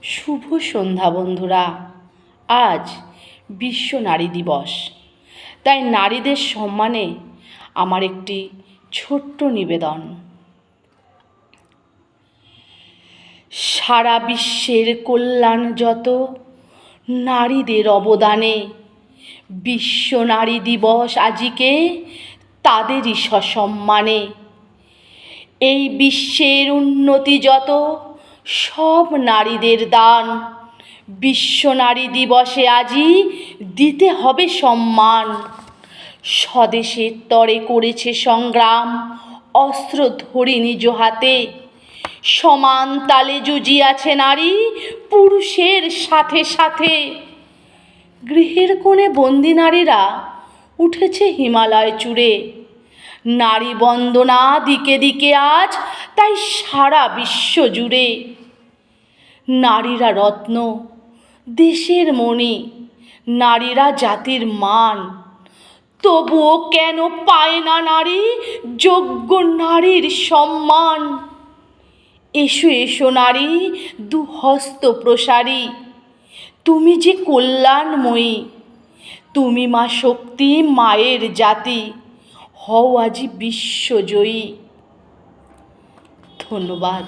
শুভ সন্ধ্যা বন্ধুরা। আজ বিশ্ব নারী দিবস, তাই নারীদের সম্মানে আমার একটি ছোট্ট নিবেদন। সারা বিশ্বের কল্যাণ যত নারীদের অবদানে, বিশ্ব নারী দিবস আজিকে তাদেরই সসম্মানে। এই বিশ্বের উন্নতি যত সব নারীদের দান, বিশ্ব নারী দিবসে আজই দিতে হবে সম্মান। স্বদেশের তরে করেছে সংগ্রাম, অস্ত্র ধরে নিজ হাতে, সমান তালে জুজিয়াছে নারী পুরুষের সাথে সাথে। গৃহের কোণে বন্দি নারীরা উঠেছে হিমালয় চূড়ে, নারী বন্দনা দিকে দিকে আজ তাই সারা বিশ্ব জুড়ে। নারীরা রত্ন, দেশের মণি, নারীরা জাতির মান, তবুও কেন পায় না নারী যোগ্য নারীর সম্মান? এসো এসো নারী দুহস্ত প্রসারী, তুমি যে কল্যাণময়ী, তুমি মা শক্তি, মায়ের জাতি, হও আজি বিশ্বজয়ী। ধন্যবাদ।